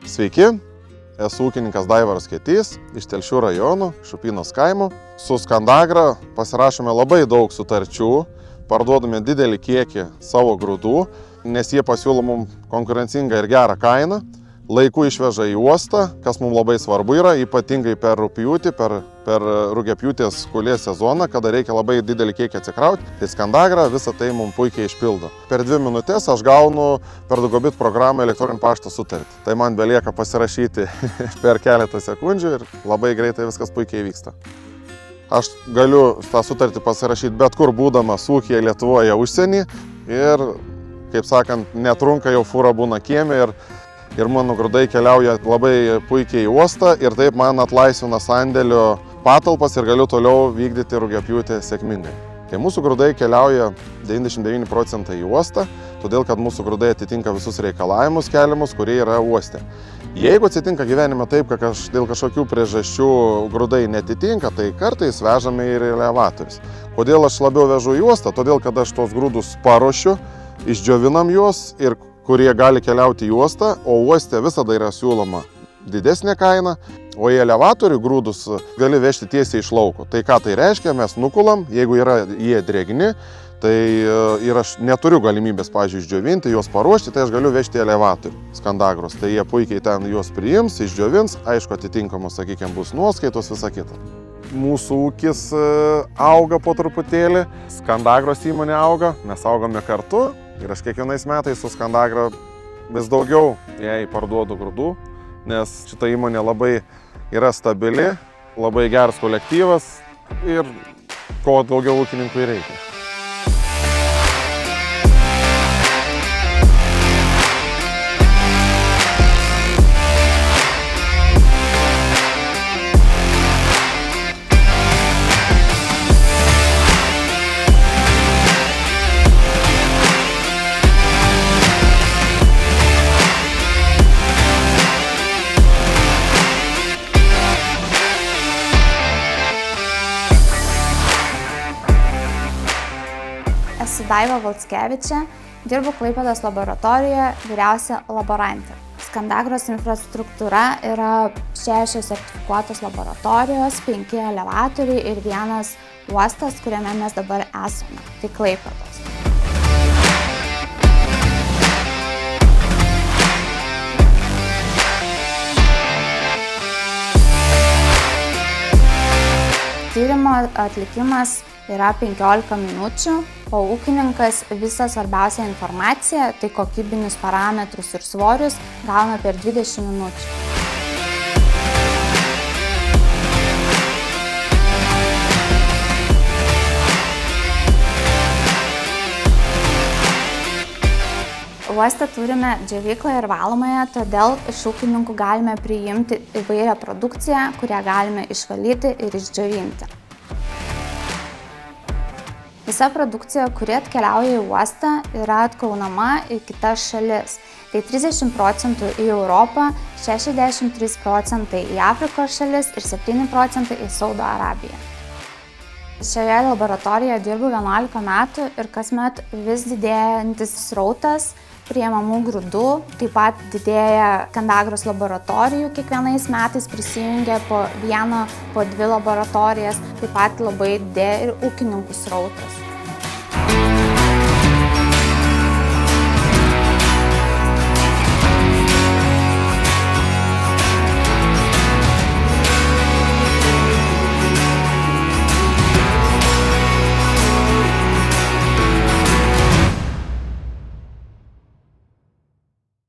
Sveiki, esu ūkininkas Daivaras Ketys iš Telšių rajono, Šupinos kaimo. Su Skandagra pasirašome labai daug sutarčių, parduodame didelį kiekį savo grūdų, nes jie pasiūlo mums konkurencingą ir gerą kainą. Laiku išveža į uostą, kas mums labai svarbu yra, ypatingai per rugpjūtį, per rugiapjūtės kulės sezoną, kada reikia labai didelį kiekį atsikrauti, tai Skandagra visą tai mums puikiai išpildo. Per 2 minutės aš gaunu per Dugobit programą elektroninį paštą sutartį. Tai man belieka pasirašyti per keletą sekundžių ir labai greitai viskas puikiai vyksta. Aš galiu tą sutartį pasirašyti bet kur būdamas ūkyje Lietuvoje, užsienį ir, kaip sakant, netrunka, jau fūra būna kieme ir mano grūdai keliauja labai puikiai į uostą ir taip man atlaisvina sandėlio patalpas ir galiu toliau vykdyti rugiapjūtę sėkmingai. Tai mūsų grūdai keliauja 99% į uostą, todėl kad mūsų grūdai atitinka visus reikalavimus keliamus, kurie yra uoste. Jeigu atsitinka gyvenime taip, kad dėl kažkokių priežasčių grūdai netitinka, tai kartais vežame ir elevatorius. Kodėl aš labiau vežu į uostą? Todėl, kad aš tos grūdus paruošiu, išdžiovinam juos ir kurie gali keliauti į uostą, o uoste visada yra siūloma didesnė kaina, o į elevatorių grūdus gali vežti tiesiai iš lauko. Tai ką tai reiškia? Mes nukulam, jeigu yra jie drėgni, tai ir aš neturiu galimybės, pavyzdžiui, išdžiovinti, juos paruošti, tai aš galiu vežti į elevatorių Skandagros. Tai jie puikiai ten juos priims, išdžiovins, aišku, atitinkamos, sakykime, bus nuoskaitos, visa kita. Mūsų ūkis auga po truputėlį, Skandagros įmonė auga, mes augame kartu. Ir aš kiekvienais metais su Skandagra vis daugiau jai parduodu grūdų, nes šita įmonė labai yra stabili, labai geras kolektyvas ir ko daugiau ūkininkui reikia. Esu Daiva Valckevičė, dirbu Klaipėdos laboratorijoje vyriausia laborantė. Skandagros infrastruktūra yra 6 sertifikuotos laboratorijos, 5 elevatoriai ir 1 uostas, kuriame mes dabar esame, tai Klaipėdos. Tyrimo atlikimas yra 15 minučių, o ūkininkas visą svarbiausią informaciją, tai kokybinius parametrus ir svorius, gauna per 20 minučių. Uoste turime džiovyklą ir valomąją, todėl iš ūkininkų galime priimti įvairią produkciją, kurią galime išvalyti ir išdžiovinti. Visa produkcija, kuri atkeliauja į uostą, yra atkraunama į kitas šalis. Tai 30% į Europą, 63% į Afrikos šalis ir 7% į Saudo Arabiją. Šioje laboratorijoje dirbu 11 metų ir kasmet vis didėjantis srautas priimamų grūdų, taip pat didėja Skandagros laboratorijų, kiekvienais metais prisijungia po 1, po 2 laboratorijas, taip pat labai didėja ir ūkininkų srautas.